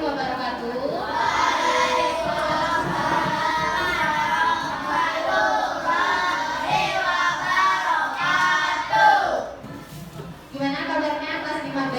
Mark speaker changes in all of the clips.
Speaker 1: wabarakatuh. Gimana kabarnya kelas 5B?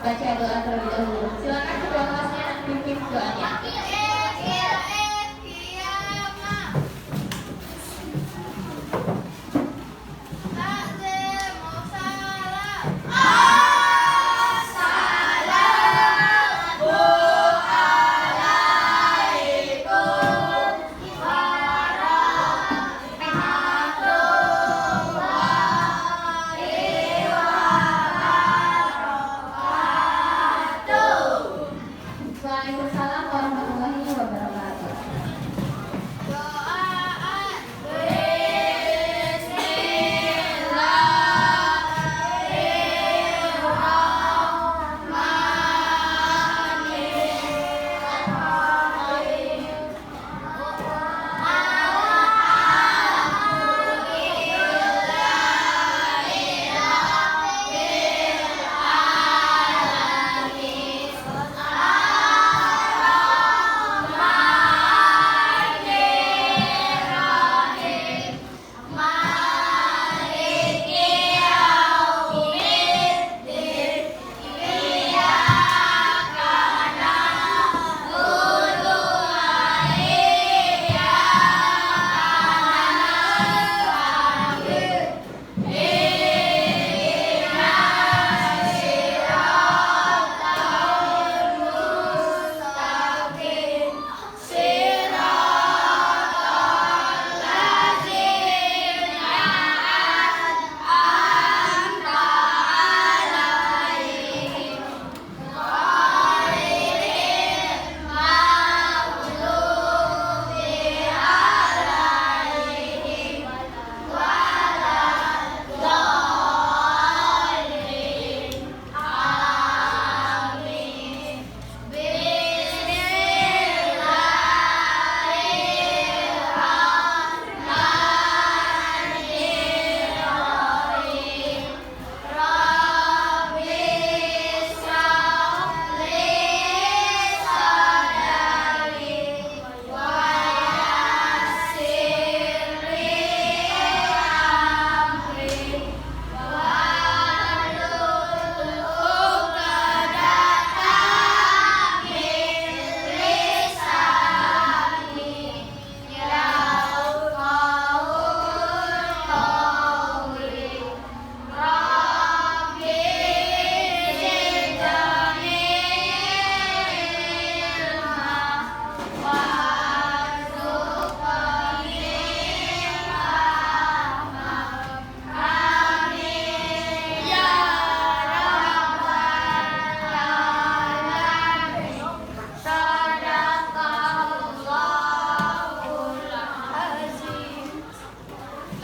Speaker 1: Baca doa terlebih dahulu. Silakan ketua kelasnya pimpin doanya. Waalaikumsalam warahmatullahi wabarakatuh.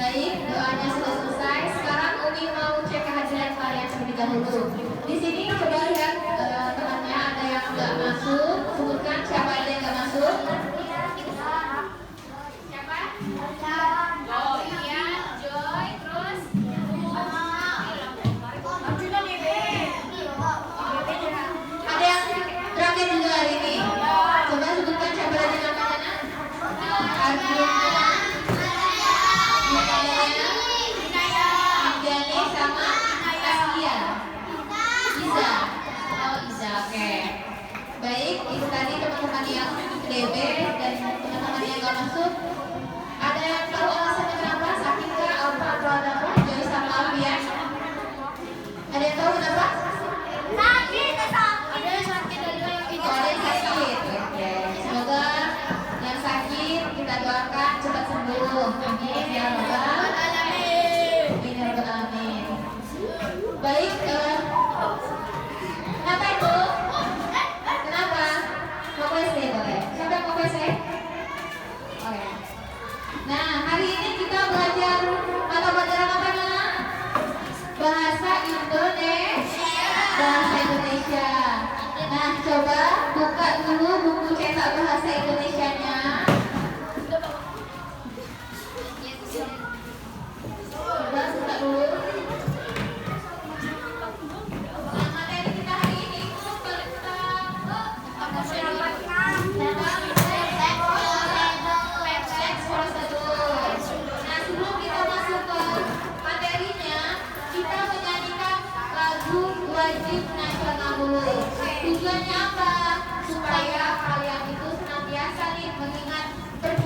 Speaker 1: Baik, doanya sudah selesai. Sekarang Umi mau cek kehadiran kalian terlebih dahulu. Di sini coba lihat temannya ada yang nggak masuk. Sebutkan siapa aja yang nggak masuk. Siapa? Iya, Joy, terus ada yang terakhir juga hari ini. Coba sebutkan siapa aja namanya. Arjuna, Abdiani sama Askia. Iza. Oh, Iza, oke. Baik, itu tadi teman-teman yang DB dan teman-teman yang gak masuk. Ada yang tahu alasannya kenapa? Sakit kah? Apa atau ada apa? Joy sama Alfian. Ada yang tahu kenapa?
Speaker 2: Sakit.
Speaker 1: Ada yang sakit, ada yang pijat. Oh, ada yang sakit. Oke. Semoga yang sakit kita doakan cepat sembuh. Amin ya Rabbal alamin. Amin ya Rabbal alamin. Baik, kenapa itu? Kenapa? Mau WC boleh? Siapa yang mau WC? Oke. Nah, hari ini kita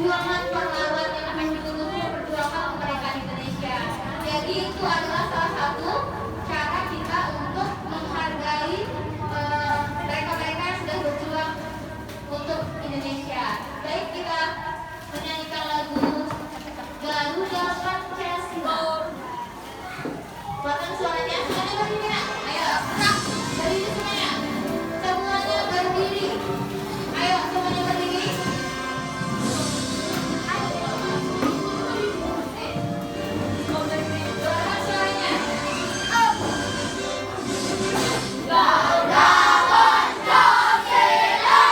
Speaker 1: perjuangan pahlawan yang dulu memperjuangkan kemerdekaan Indonesia. Jadi itu adalah salah satu cara kita untuk menghargai mereka-mereka yang sudah berjuang untuk Indonesia. Baik, kita menyanyikan lagu Garuda Pancasila. Buatkan suaranya, semuanya berdiri. Ayo, gerak, berdiri semuanya. Semuanya berdiri. Ayo, semuanya berdiri. Buatkan suaranya. Garuda Pancasila.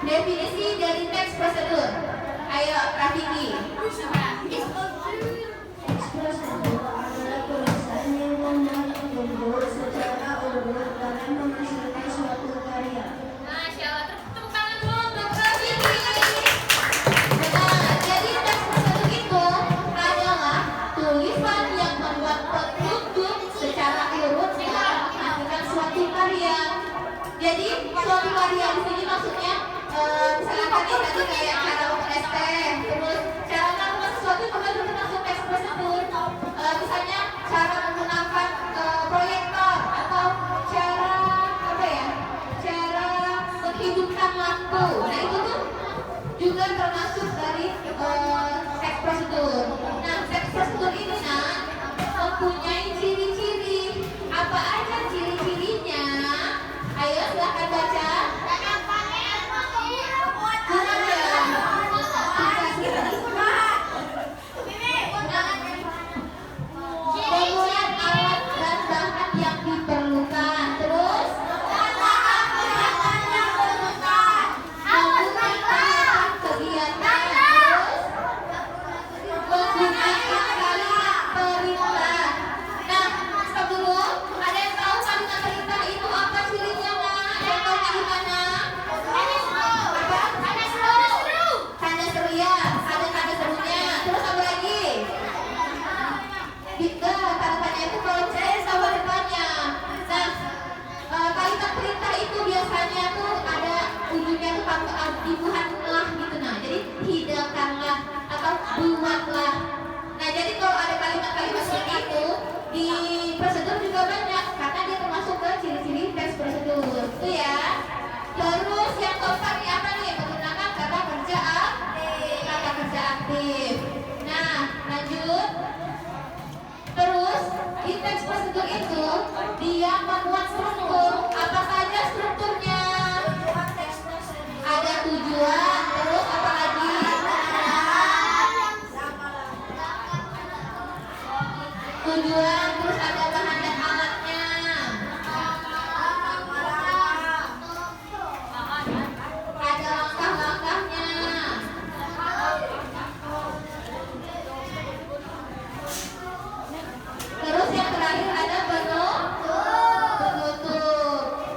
Speaker 1: Definisi dari teks prosedur. Ayo, Rafiki.
Speaker 3: Prosedur adalah tulisan yang membentuk secara urut dalam menghasilkan suatu karya.
Speaker 1: Masya Allah, tepuk tangan dulu untuk Rafiki. Benar, jadi teks prosedur itu adalah tulisan yang membuat produk secara urut dalam menghasilkan suatu karya. Jadi suatu karya di sini maksudnya misalkan tadi kayak cara membuat terus cara melakukan sesuatu kemudian termasuk teks prosedur. Misalnya cara menggunakan proyektor atau cara apa ya, cara menghidupkan lampu. Nah itu tuh juga termasuk dari teks prosedur. Nah teks prosedur ini mempunyai ciri-ciri. Apa aja ciri-cirinya? Ayo silahkan baca. Kemudian alat dan bahan yang diperlukan. Terus menggunakan kegiatan dibuatlah gitu. Nah, jadi hidangkanlah atau buatlah. Nah, jadi kalau ada kalimat-kalimat seperti itu di prosedur juga banyak karena dia termasuk ke ciri-ciri teks prosedur itu ya. Terus yang keempat nih apa nih? Menggunakan kata kerja aktif. Nah, lanjut. Terus di teks prosedur itu dia memuat struktur. Apa saja strukturnya? Ada tujuan, terus apa lagi? Tujuan, terus ada bahan dan alatnya. Ada langkah-langkahnya. Terus yang terakhir ada penutup.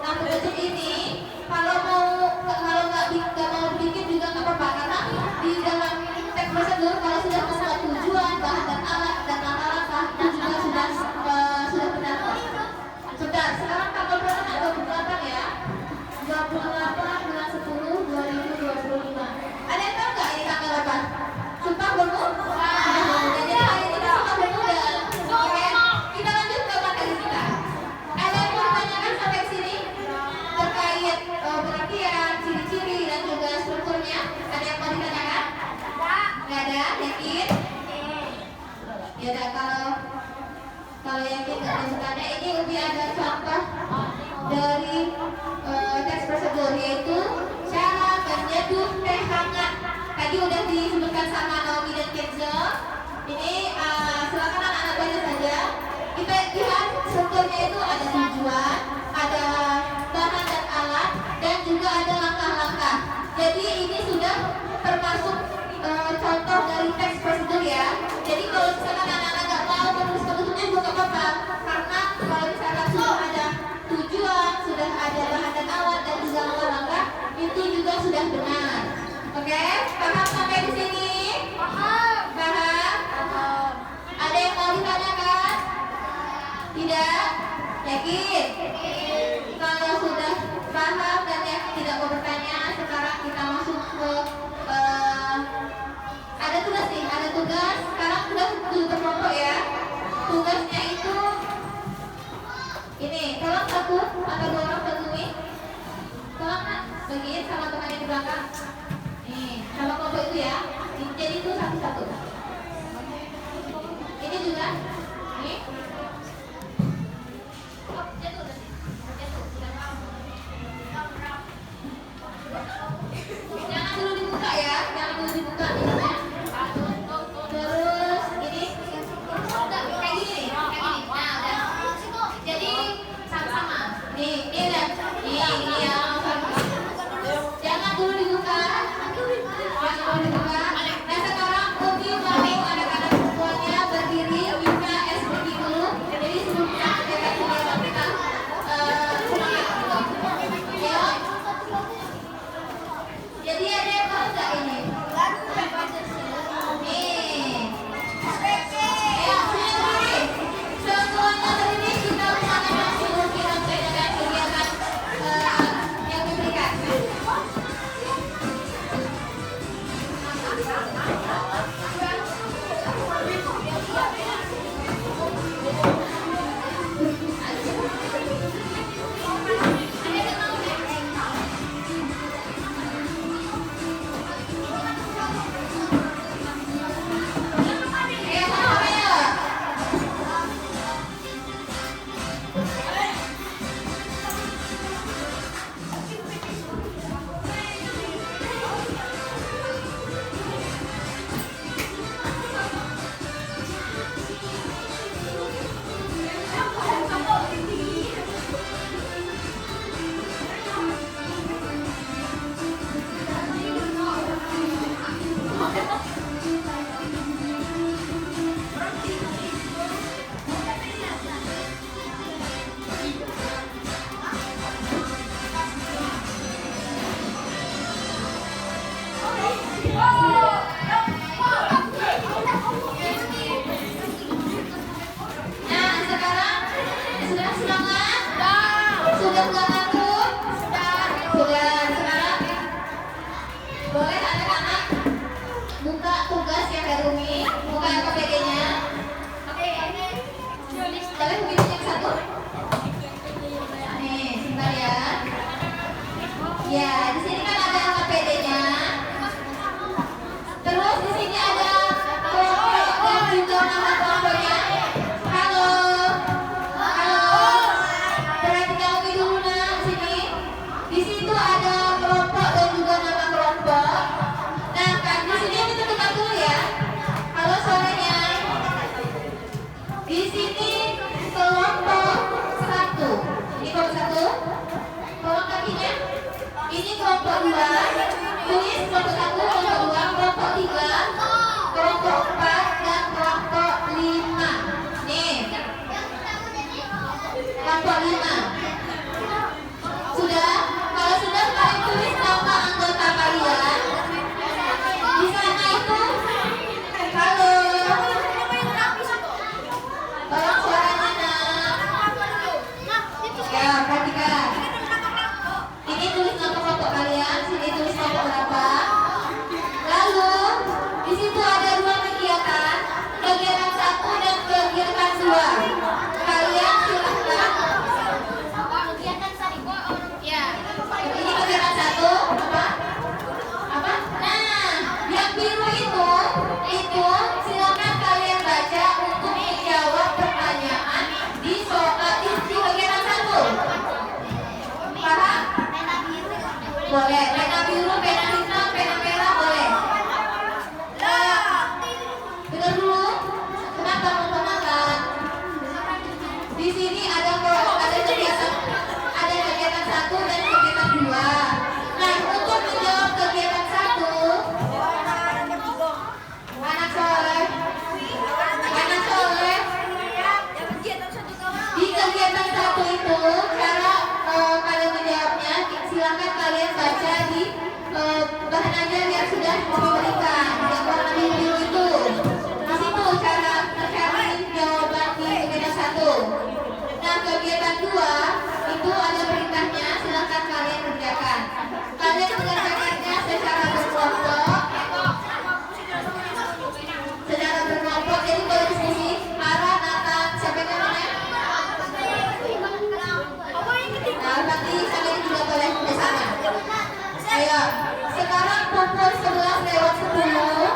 Speaker 1: Nah, penutup ini kalau nggak mau bikin juga nggak apa-apa karena di dalam teks prosedur kalau sudah membuat tujuan, bahan dan alat dan langkah-langkah itu juga sudah benar. Sudah. Sekarang tanggal berapa? Tanggal 28 ya. 28 bulan 10 2025. Ada yang tahu nggak ini tanggal apa? Sumpah Pemuda. Jadi hari ini Sumpah Pemuda. Oke, kita lanjut ke materi kita. Ada yang mau ditanyakan sampai sini terkait pengertian, ciri-ciri dan juga strukturnya? Ada yang mau ditanyakan? Nggak ada? Yakin? Ya udah, kalau yakin nggak ada bertanya, ini Ubi ada contoh dari teks prosedur yaitu cara menyeduh teh hangat. Tadi udah disebutkan sama Naomi dan Kenzo. Ini silakan anak-anak baca saja. Kita lihat strukturnya itu ada tujuan, ada bahan dan alat, dan juga ada langkah-langkah. Jadi ini sudah termasuk contoh dari teks prosedur ya. Jadi kalau misalkan anak-anak nggak mau menulis penutupnya juga nggak apa-apa, karena kalau misalkan sudah ada tujuan, sudah ada bahan dan alat dan juga langkah-langkah, itu juga sudah benar. Oke, paham sampai di sini? Paham. Ada yang mau ditanyakan? Tidak? Yakin? Kalau sudah paham dan yakin tidak mau bertanya, sekarang kita masuk ke ada tugas nih, ada tugas. Sekarang tugas dulu berkelompok ya. Tugasnya itu ini, tolong satu atau dua orang bantuin. Tolong Nak, bagiin sama teman yang di belakang. Nih, sama kelompok itu ya. Jadi itu satu-satu. Ini juga. Nih. Jangan dulu dibuka ya, jangan dulu dibuka ininya. Terus ini kayak gini. Nah, udah. Jadi sama-sama. Nih, ini udah. Ini ya. Jangan dulu dibuka. Jangan dulu dibuka. Nah, sekarang Ubi mau anak-anak semuanya berdiri, minta SPG dulu. Jadi sebelum kita menjaga semua kita semangat gitu. Ya. Jadi ada yang mau nggak ini? Nih. Ya, semuanya berdiri, kita sana masih mungkin sampai dengan kegiatan yang diberikan. kelompok 2 tulis kelompok 1, kelompok 2, kelompok 3, kelompok 4 dan kelompok 5. Nih, kelompok 5. Sudah? Kalau sudah kalian tulis nama anggota kalian. Di sana itu halo. Tolong suaranya nak. Ya, perhatikan. Ini tulis nama kelompok kalian, sini tulis kelompok berapa. Lalu di situ ada 2 kegiatan, kegiatan 1 dan kegiatan 2. Kalian silahkan. Ini kegiatan 1 apa? Apa? Nah, yang biru itu silakan kalian baca untuk menjawab pertanyaan di kegiatan 1. Paham? Boleh. Pena biru, pena hitam, pena merah boleh. Dengar dulu. Kenapa mau pemakan? Di sini ada kegiatan 1 dan kegiatan 2. Nah, untuk menjawab kegiatan 1, anak soleh, di kegiatan 1 itu cara kalian menjawabnya, silakan kalian baca di bahan ajar yang sudah diberikan yang warna biru itu. Di situ cara jawaban di kegiatan 1. Nah, kegiatan 2 itu ada perintahnya, silakan kalian kerjakan. Kalian mengerjakannya secara berkelompok. Jadi kalau diskusi Ara, Nathan, siapa yang namanya? Nah, nanti kalian juga boleh bersama. Ayo, sekarang pukul 11:10,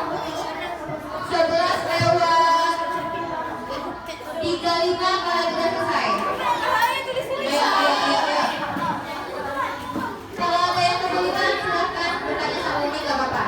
Speaker 1: 11:35 kalian sudah selesai. Ayo. Kalau ada yang kesulitan silahkan bertanya sama Umi, gak apa-apa.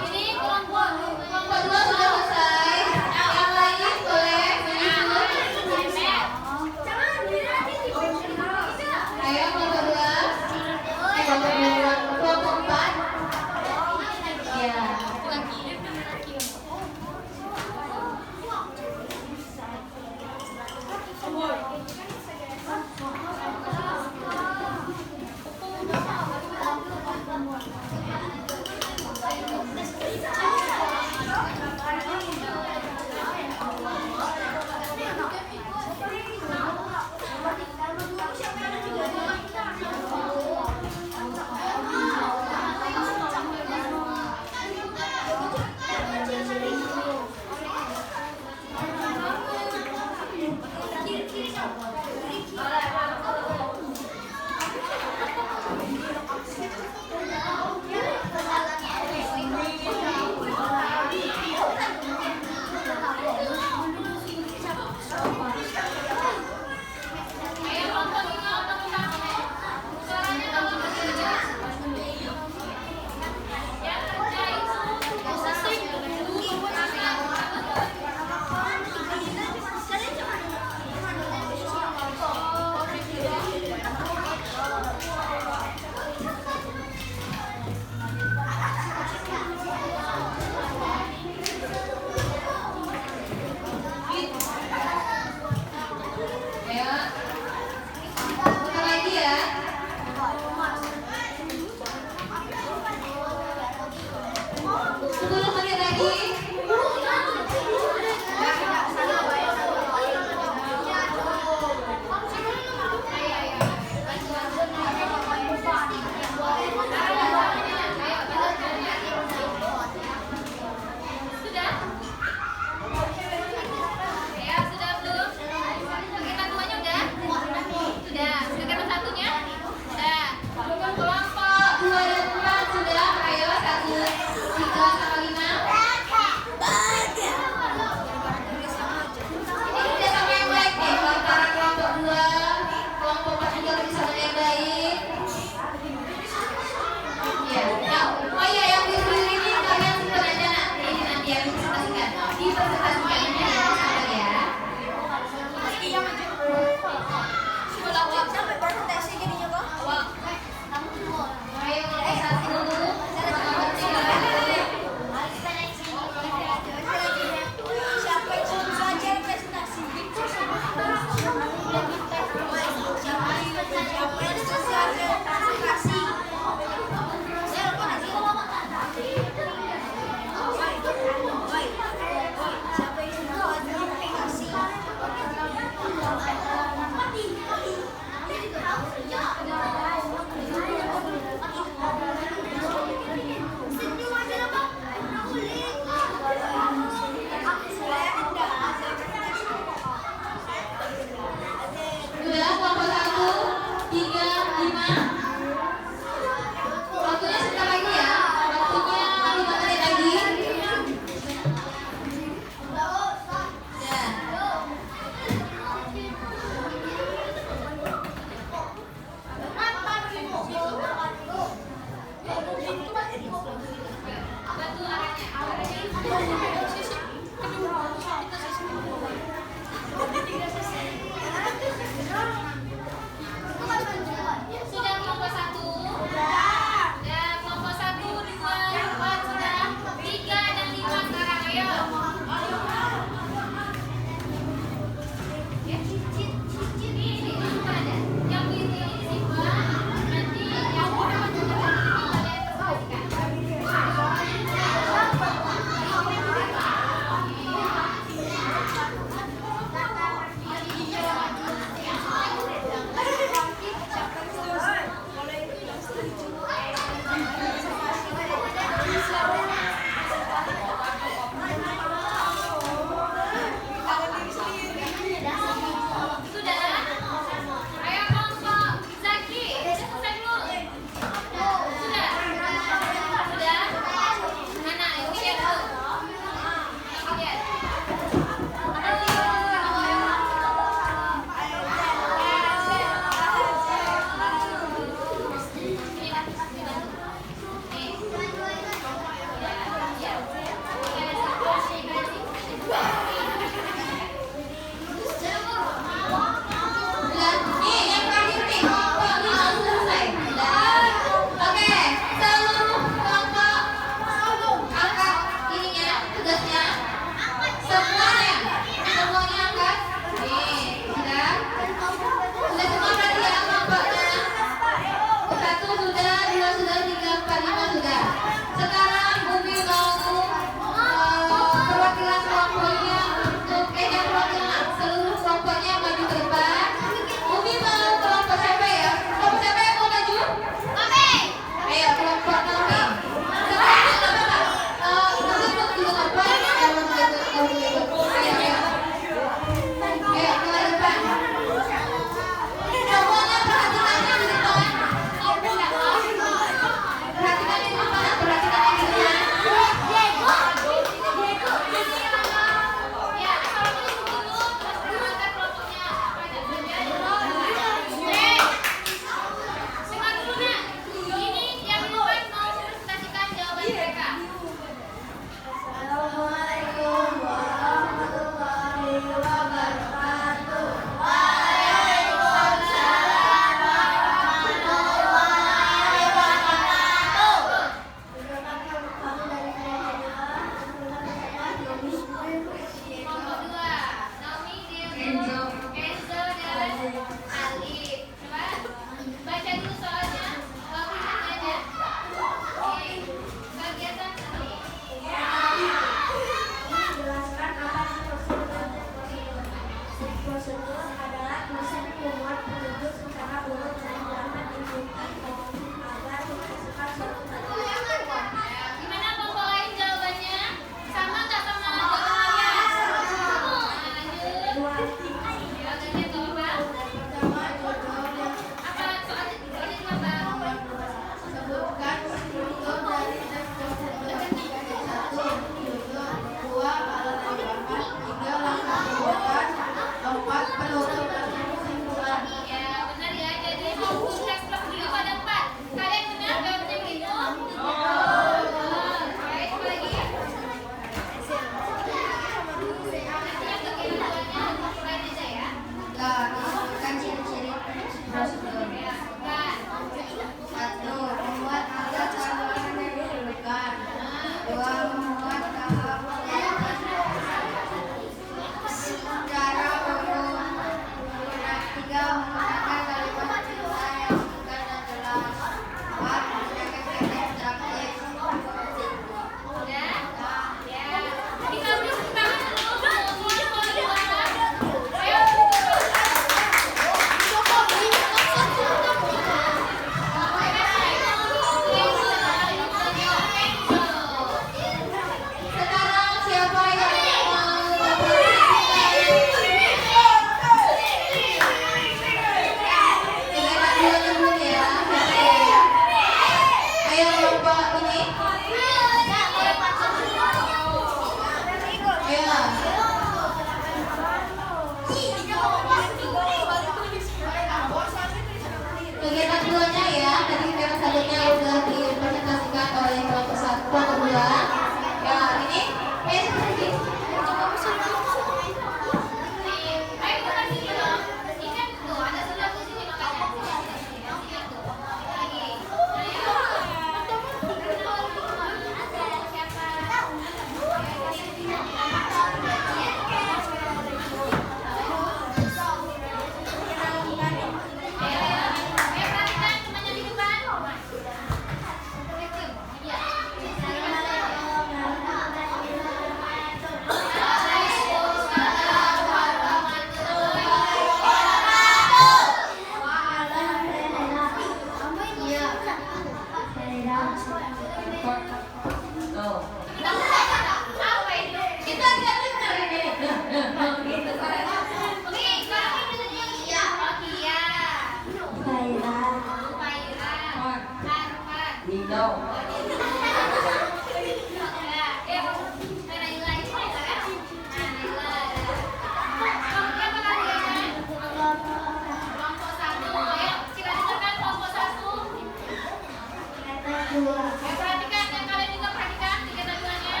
Speaker 1: Perhatikan, yang kalian juga perhatikan tiga tabuhannya.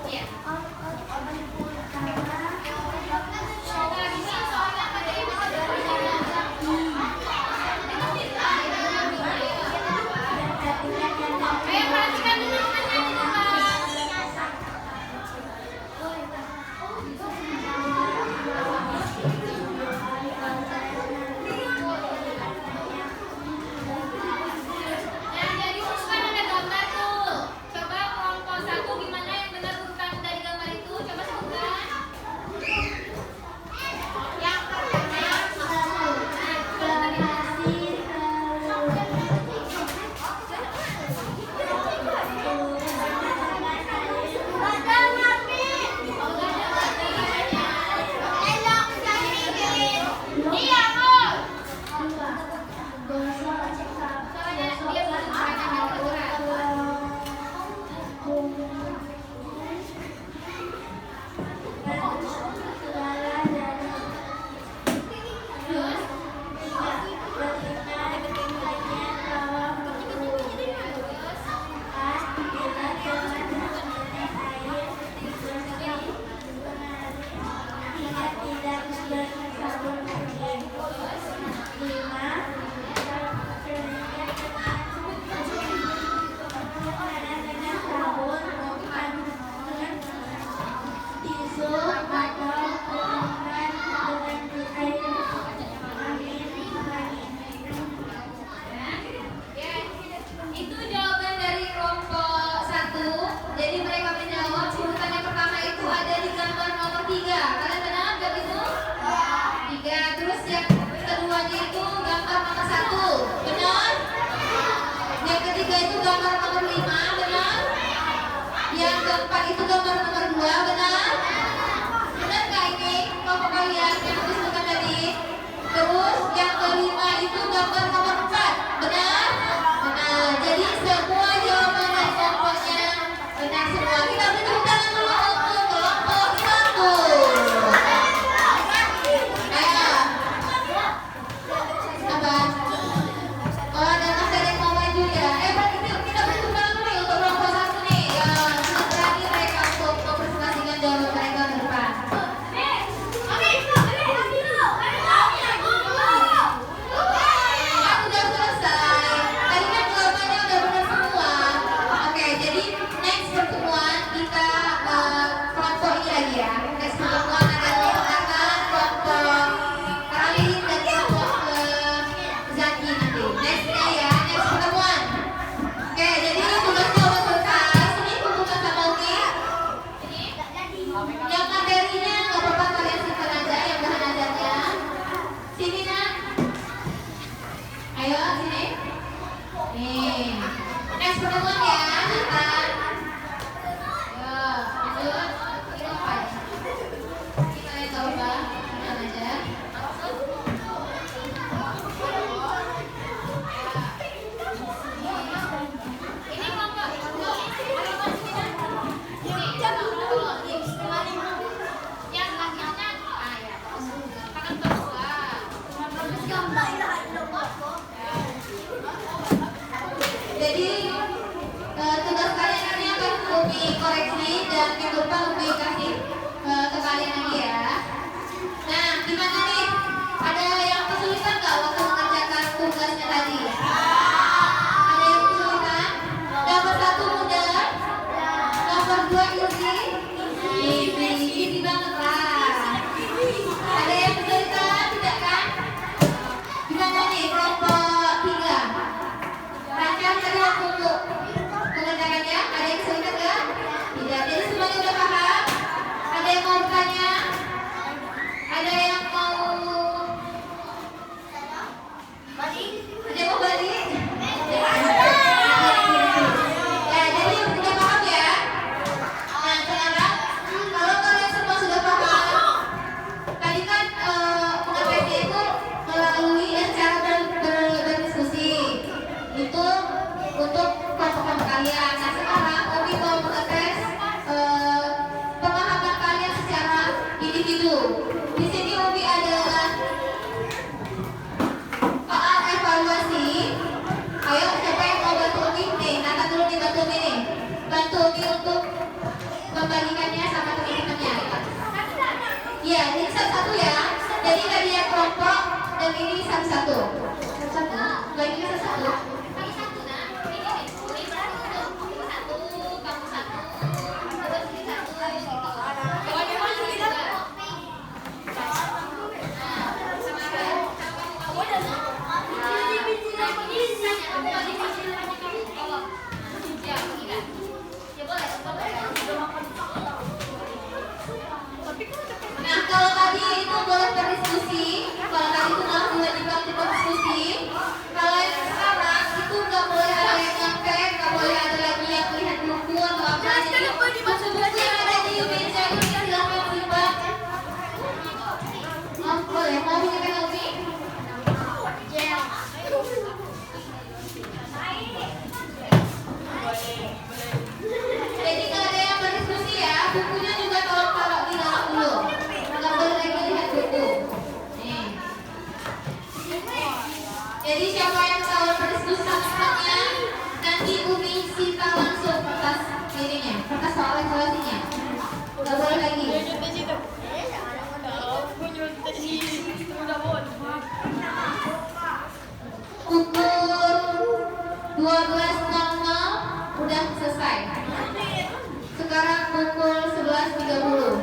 Speaker 1: Iya. Ayo perhatikan dulu temannya di depan. Nah, jadi urutan ada gambar tuh. Coba kelompok satu gimana yang benar urutan dari gambar itu? Coba sebutkan. Yang itu jawaban dari kelompok satu. Jadi mereka menjawab urutan yang pertama itu ada di gambar nomor 3. Kalian benar jawab itu? 3. Terus yang keduanya itu gambar nomor 1. Benar? Yang ketiga itu gambar nomor 5. Benar? Yang keempat itu gambar nomor 2. Benar? Benar nggak ini kelompok kalian yang aku sebutkan tadi? Terus yang kelima itu gambar nomor 4. Benar? Benar. Jadi semua jawaban dari kelompoknya benar semua. Kita beri tepuk tangan dulu untuk kelompok 1. Ayo. Apa? Oh, ada masih ada yang mau maju ya? Kita beri tepuk tangan dulu untuk kelompok 1 nih. Yang sudah berani mereka untuk mempresentasikan jawaban mereka ke depan. Aku udah selesai. Tadi kan jawabannya udah benar semua. Oke, jadi next pertemuan kita kelompok ini lagi ya. Next pertemuan ada kelompok Karolin dan kelompok Zaki nanti. Nextnya ya, next pertemuan. Oke, jadi tugasnya udah selesai. Sini kumpulkan sama Umi. Yang materinya nggak apa-apa kalian simpan aja yang bahan ajarnya. Sini nak. Ayo sini. Nih. Next pertemuan ya, Nathan. Ayo, lanjut. Ini apa ya? Ini kalian tahu apa? Simpan aja. Ini kelompok. Ini coba. Yang akhirnya ya. Tangan berdua. Jadi tugas kalian ini akan Umi koreksi dan minggu depan Umi kasih ke kalian lagi ya. Nah, gimana nih? Ada yang kesulitan nggak waktu mengerjakan tugasnya tadi? Ada yang kesulitan? Nomor 1 mudah, nomor 2 easy banget lah. Ada yang kesulitan tidak kan? Gimana nih kelompok 3? Lancar tadi waktu mengerjakannya? Ada yang kesulitan nggak? Tidak. Jadi semuanya udah paham? Ada yang mau bertanya? Itu untuk kelompok kalian. Nah sekarang Obi mau mengetes pemahaman kalian secara individu. Di sini Obi adalah soal evaluasi. Ayo siapa yang mau bantu Obi nih? Nata dulu nih, bantu Obi nih. Bantu Obi untuk membandingkannya sama teman-temannya. Iya, ini satu-satu ya. Jadi tadi yang kelompok dan ini satu-satu. Satu-satu. Lagi satu-satu. Nah, kalau tadi itu boleh berdiskusi, kalau tadi itu malah diwajibkan untuk berdiskusi. Kalau yang sekarang itu nggak boleh ada yang nyontek, nggak boleh ada lagi yang melihat buku atau apa. Jadi buku-buku yang ada di meja ini silahkan simpan. Oh, boleh. Mau bikin lagi? Jadi kalau ada yang berdiskusi ya, bukunya juga tolong taruh di dalam dulu. Nggak boleh lagi lihat buku. Nih. Jadi siapa yang tahu berdiskusi sama temannya, nanti Umi sita langsung kertas ininya, kertas soal evaluasinya. Nggak boleh lagi. Pukul 12.00 udah selesai. Sekarang pukul 11.30.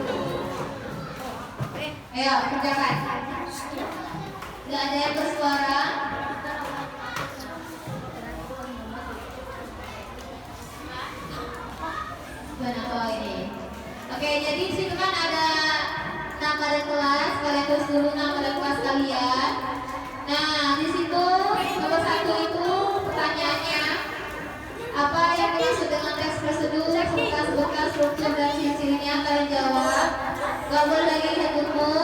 Speaker 1: Ayo kerjakan. Gak ada yang bersuara. Gimana ini? Oke, jadi di situ kan ada nama dan kelas. Kalian tulis dulu nama dan kelas kalian. Nah, di situ nomor 1 itu pertanyaannya apa yang dimaksud dengan teks prosedur, bekas, struktur dan ciri-cirinya. Kalian jawab. Gak boleh lagi lihat buku.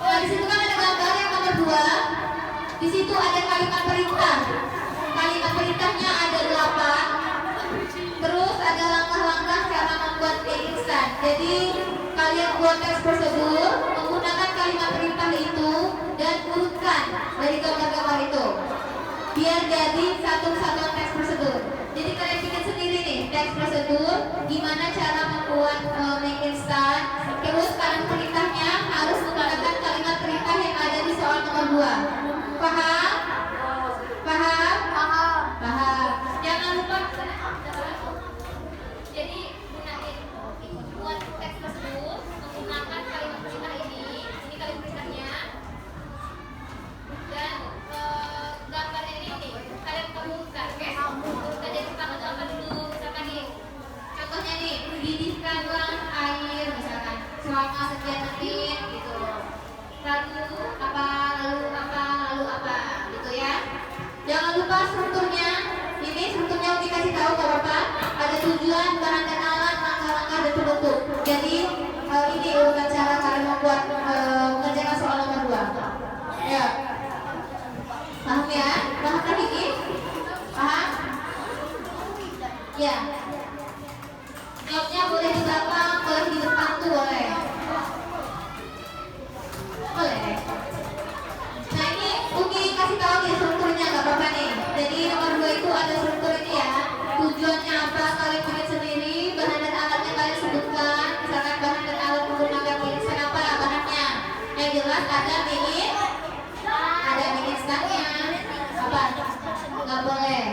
Speaker 1: Nah, di situ kan ada gambar yang nomor 2. Di situ ada kalimat perintah. Kalimat perintahnya ada 8. Terus ada langkah-langkah cara membuat mie instan. Jadi kalian buat teks prosedur menggunakan kalimat perintah itu dan urutkan dari gambar-gambar itu biar jadi satu kesatuan teks prosedur. Jadi kalian bikin sendiri nih teks prosedur gimana cara membuat mie instan. Terus kalimat perintahnya harus menggunakan kalimat perintah yang ada di soal nomor 2. Paham? Paham? Paham. Jangan lupa. Jadi gunain buat teks prosedur menggunakan kalimat perintah ini kalimat perintahnya dan gambarnya ini kalian perlukan, oke? Kita jadi pertama apa dulu, misalkan nih contohnya nih didihkanlah air misalkan selama sekian menit gitu, lalu apa gitu ya. Jangan lupa strukturnya. Ini strukturnya Umi kasih tahu gak apa-apa. Ada tujuan, bahan dan alat, langkah-langkah dan penutup. Jadi ini urutan cara kalian membuat mengerjakan soal nomor 2. Ya. Paham ya? Paham kan ini? Paham? Ya. Jawabnya boleh di belakang, boleh di depan tuh boleh. Boleh. Nah ini Umi kasih tahu nih strukturnya gak apa-apa nih. Jadi nomor 2 itu ada struktur ini ya. Tujuannya apa kalian bikin sendiri, bahan dan alatnya kalian sebutkan. Misalkan bahan dan alat menggunakan mie instan apa bahannya. Yang jelas ada mie instannya. Apa? Gak boleh.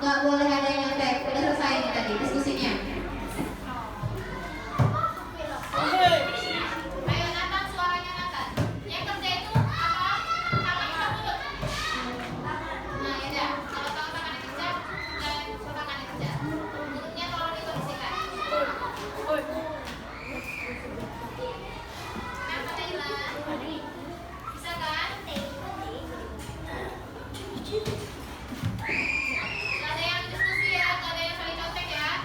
Speaker 1: Gak boleh ada yang nyontek. Udah selesai nih tadi diskusinya. Ayo Nathan, suaranya Nathan. Yang kerja itu apa? Tangan dulu. Nah ya udah, kalau tangan kerja dan tangan kerja. Mulutnya tolong dikondisikan. Nathan hilang. Bisa kan? Gak ada yang diskusi ya, gak ada yang saling contek ya.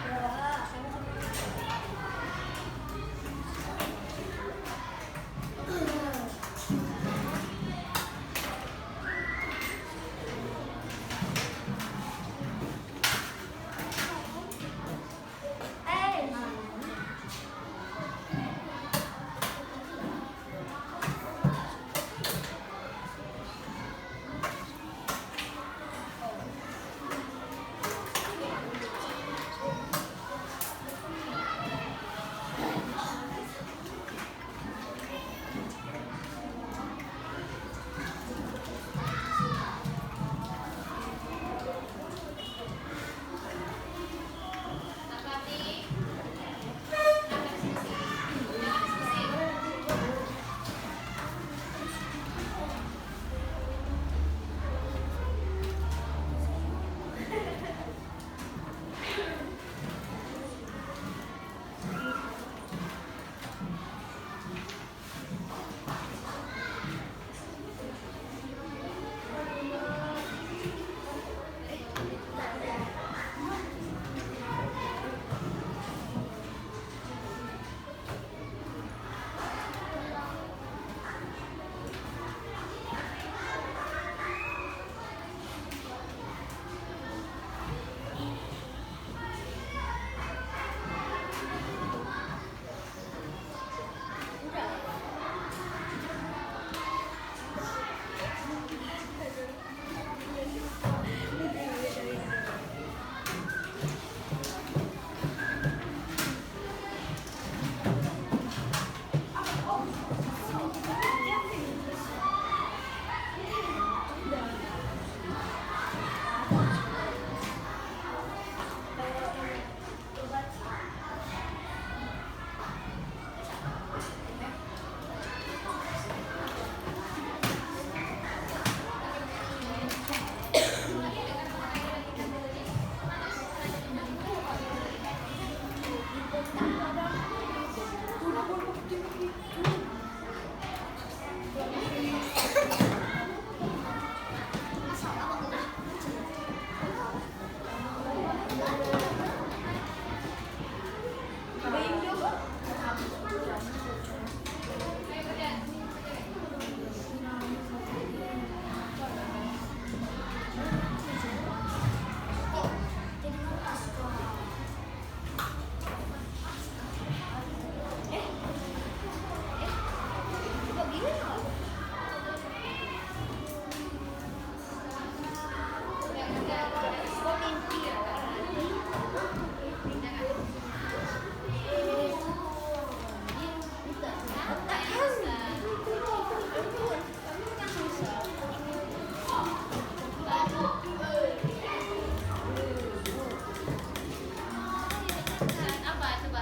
Speaker 1: Apa? Coba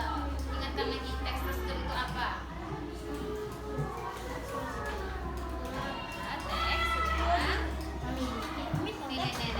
Speaker 1: ingatkan lagi teks tersebut itu apa? Teks ya.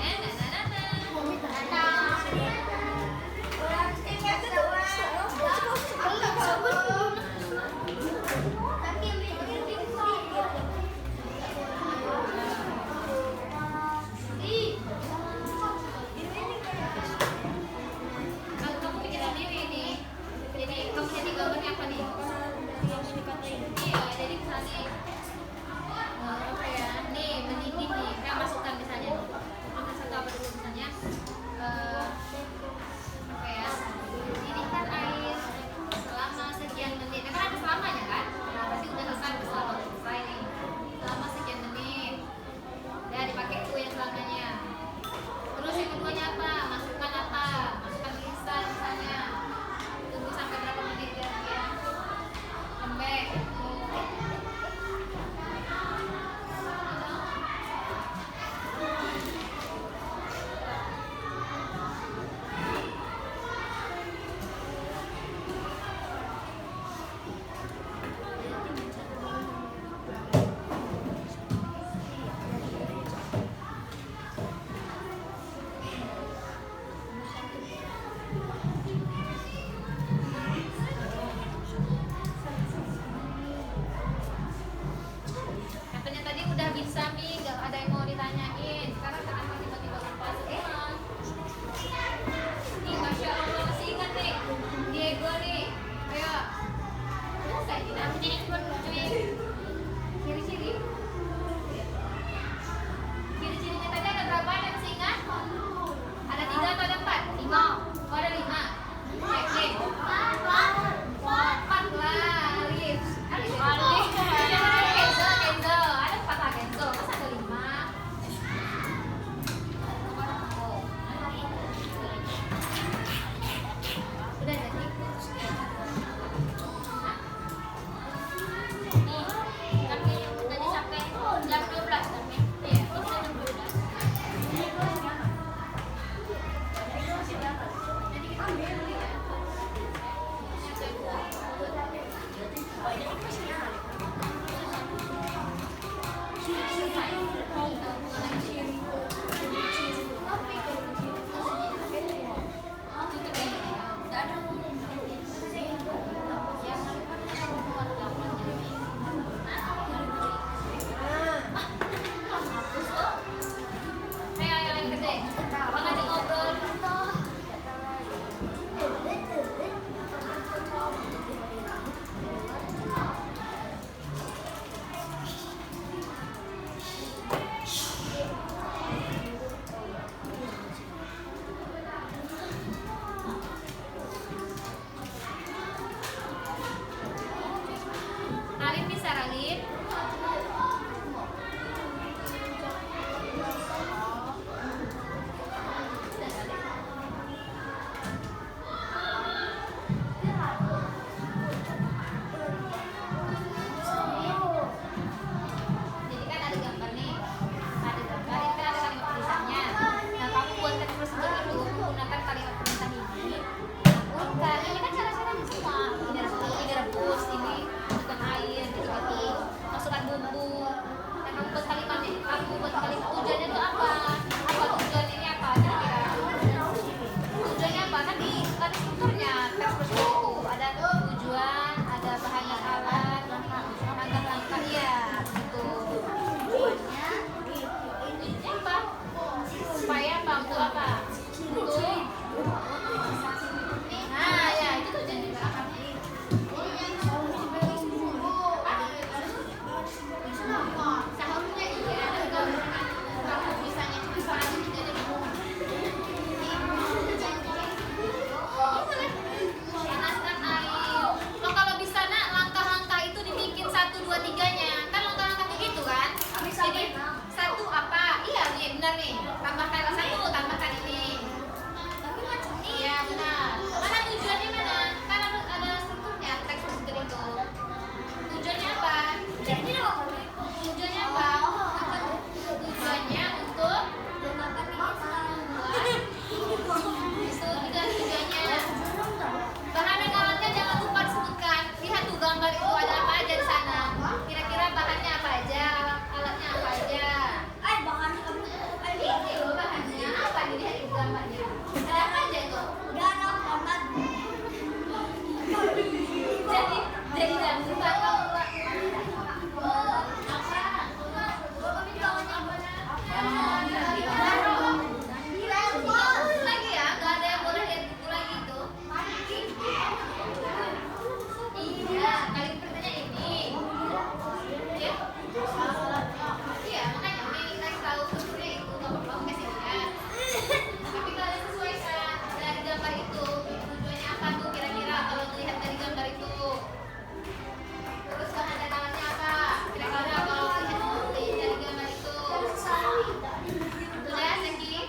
Speaker 1: Sudah, Seki?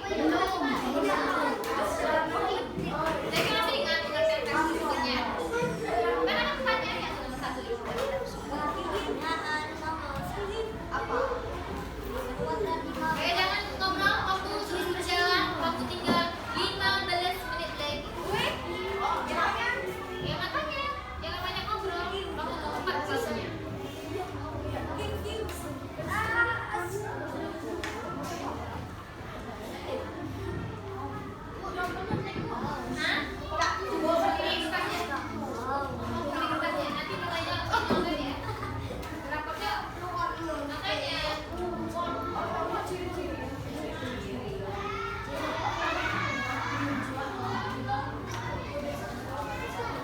Speaker 1: Seki masih ingat pengertian teks berikutnya? Mana pertanyaannya nomor 1 itu? Oke, jangan ngobrol, waktu terus berjalan, waktu tinggal 15 menit lagi. Ya makanya, jangan banyak ngobrol, waktu keempat kelasnya. Hah? Ini kertasnya. Ini kertasnya, nanti nilainya online ya. Rapotnya, makanya.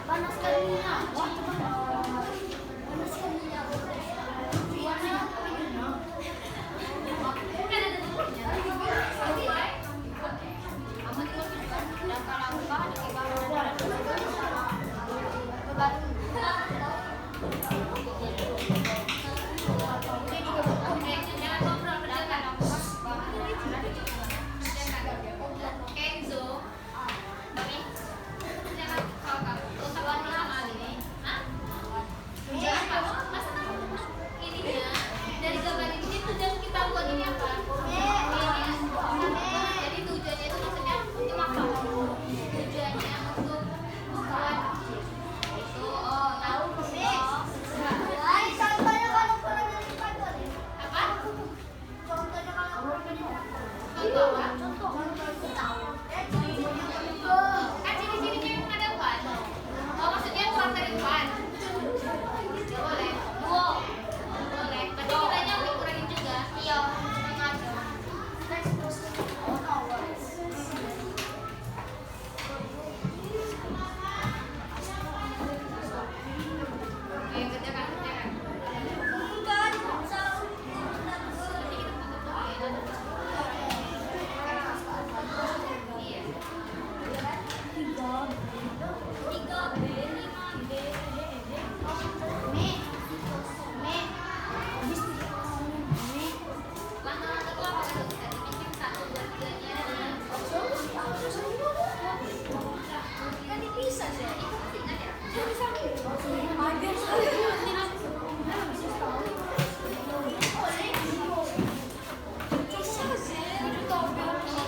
Speaker 2: Panas kali ya. Panas kali ya.
Speaker 1: Kan ada tulisannya. Jangan ngobrol, berjalan. Kenzo, Mami, jangan kau sama Ali. Hah? Jangan apa? Masa kamu ininya dari gambar ini tujuan kita buat ini apa? Jadi tujuannya itu maksudnya untuk apa? Tujuannya untuk buat itu. Oh, tahu
Speaker 2: Contohnya kalau pernah jadi kantor.
Speaker 1: apa?
Speaker 2: Contohnya kalau pernah jadi
Speaker 1: Contoh apa?
Speaker 2: Contoh.
Speaker 1: Kan ciri-cirinya yang ada pan. Oh, maksudnya kurang dari pan. Boleh. Boleh. Berarti nilainya dikurangin juga.
Speaker 2: Iya, sengaja.
Speaker 1: Oke, kerjakan.
Speaker 2: Bukan,
Speaker 1: Nanti kita tutup dulu ya. Iya.
Speaker 2: 3B, 5B,
Speaker 1: Langkah-langkah itu apa kan? Tadi bikin 1, 2, 3-nya.
Speaker 2: kan bisa sih.
Speaker 1: Itu masih ingat ya?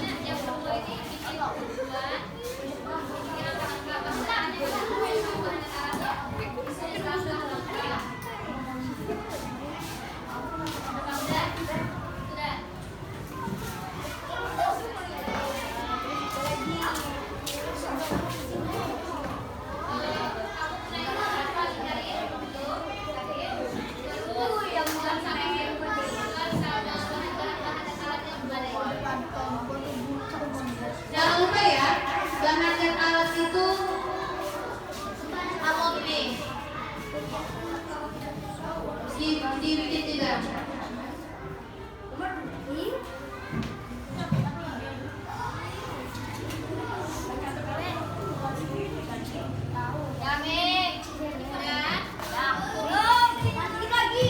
Speaker 1: Ingat yang kedua ini bikin tujuan. Bikin langkah-langkah. Maksudnya langkah-langkah. Sudah? Sudah? Jangan lupa ya, bahan dan alat itu amoni. Dibikin juga. Ya, Mik. Udah?
Speaker 2: Dikit lagi.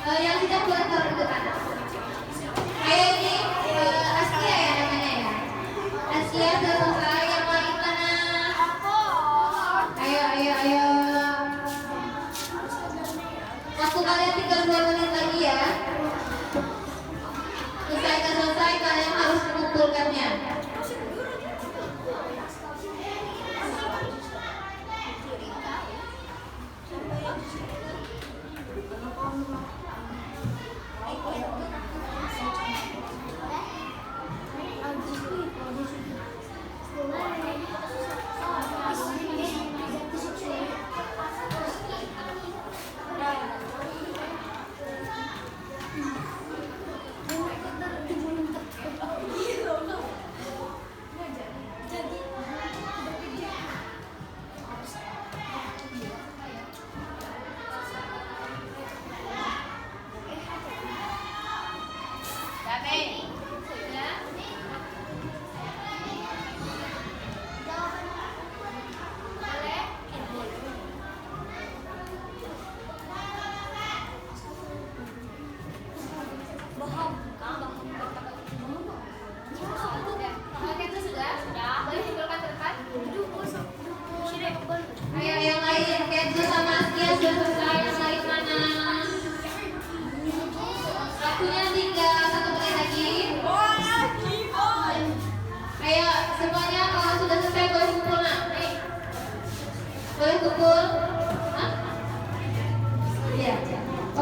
Speaker 1: Yang tidak keluar ke depan. Kayak ini Asia ya namanya ya. Asia sudah selesai. Yang lain mana? Ayo. Waktu kalian tinggal 2 menit lagi ya. Selesai kalian harus mengumpulkannya.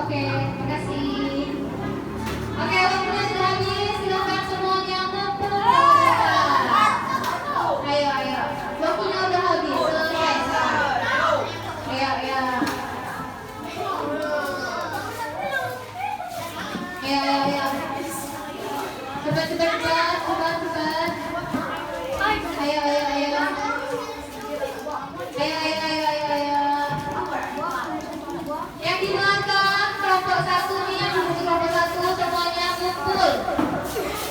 Speaker 1: Oke, makasih. Oke, waktunya sudah habis. Silakan semuanya ngumpul. Ayo, ayo. Waktunya udah habis. Selesai. Ayo, ayo. Ayo, ayo, ayo. Cepat, cepat, cepat, cepat, cepat. Ayo, ayo, ayo. Ayo, ayo, ayo, ayo, ayo. Yang di belakang kelompok satu nih, yang duduk di kelompok satu semuanya kumpul.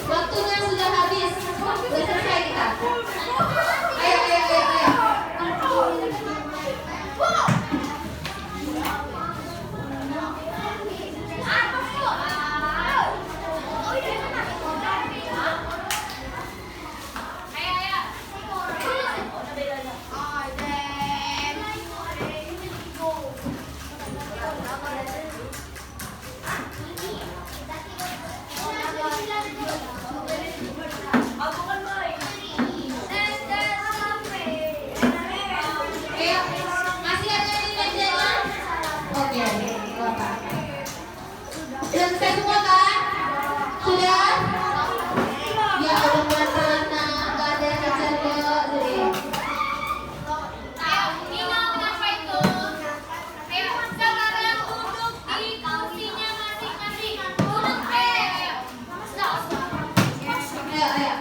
Speaker 1: Waktunya sudah habis. Sudah selesai kita. Ayo, ayo, ayo, ayo. Ayo, masih ada di mejanya? Oke, nggak apa-apa. Sudah selesai semua kan? Sudah? Ya Allah, pelan-pelan, nggak ada yang kejar kok. Jadi,
Speaker 2: Ayo, Nina, kenapa itu? Ayo, sekarang duduk di kursinya masing-masing. Duduk, ayo. Stop.
Speaker 1: ayo, ayo.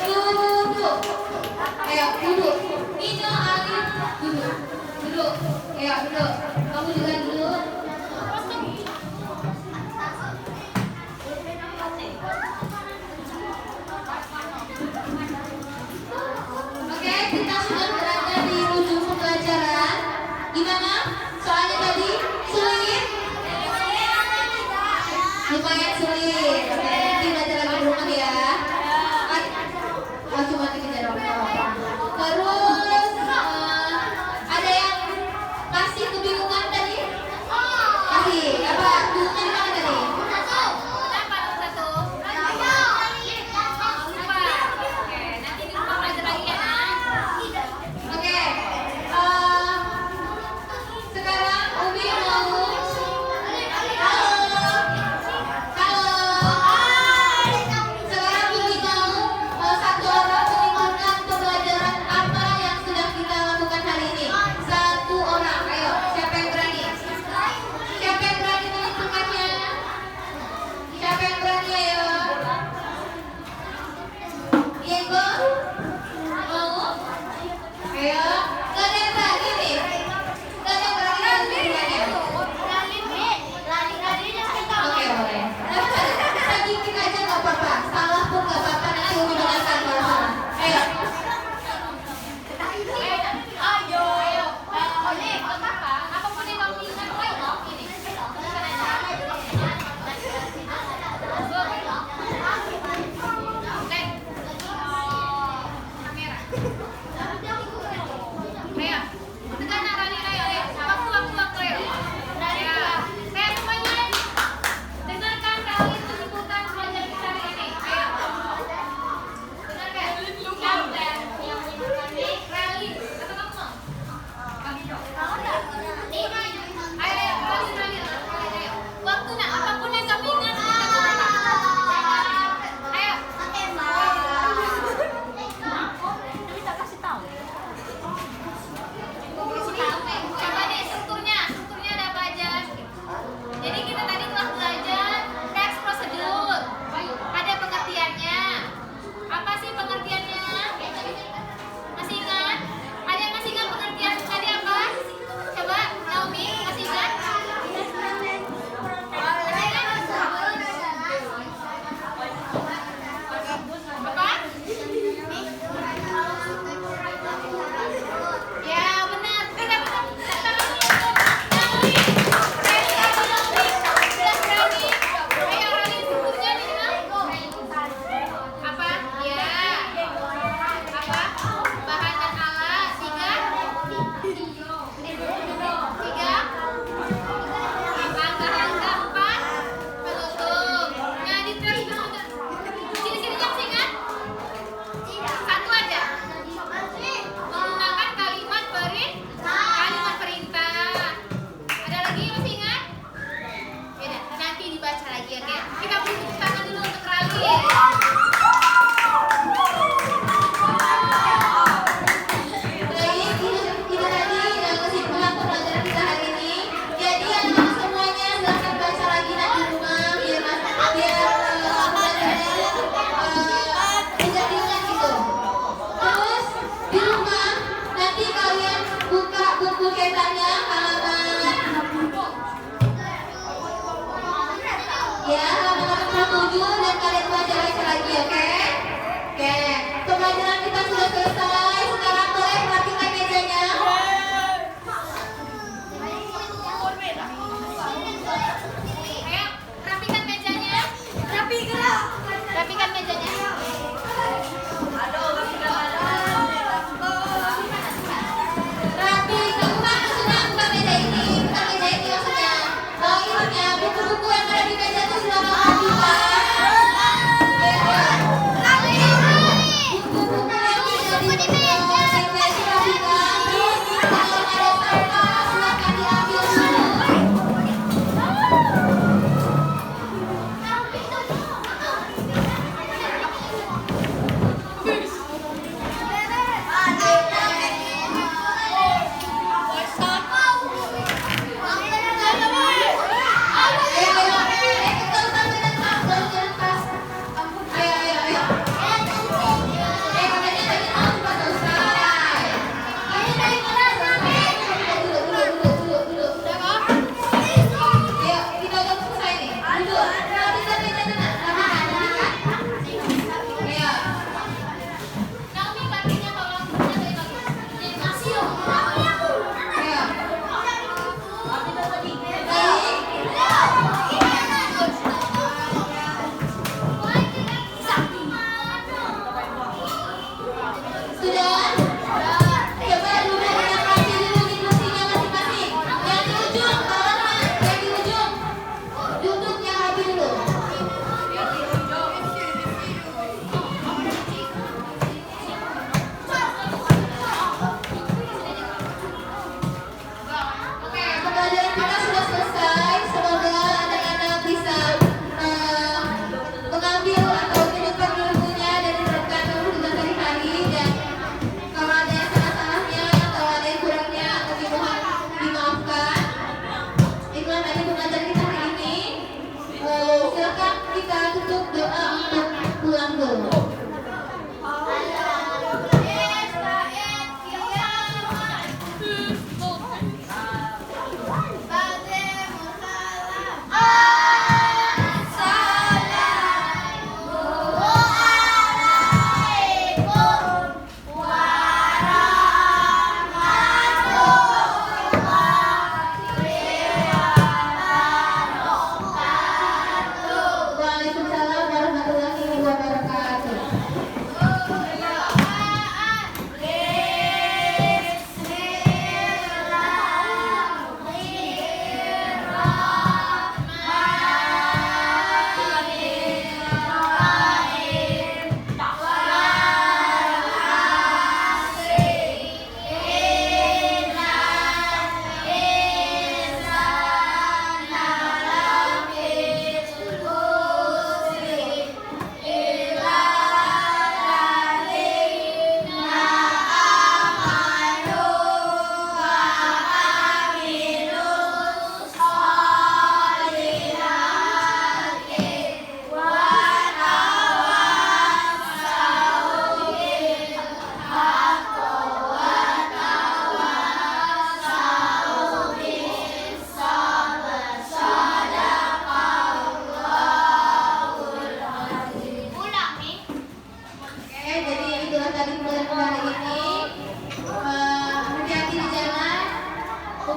Speaker 1: Duduk. Ayo, duduk. Nino, Alif, duduk. Duduk. Ayo, duduk. Kamu juga duduk. Oke, kita sudah berada di ujung pembelajaran. Gimana? Soalnya tadi sulit? Lumayan sulit. Oke, nanti belajar lagi di rumah ya. Oh, cuma dikejar orang. Terus ada yang masih kebingungan?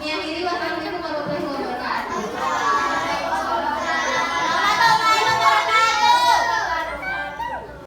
Speaker 1: Kami akhiri, wassalamualaikum warahmatullahi wabarakatuh.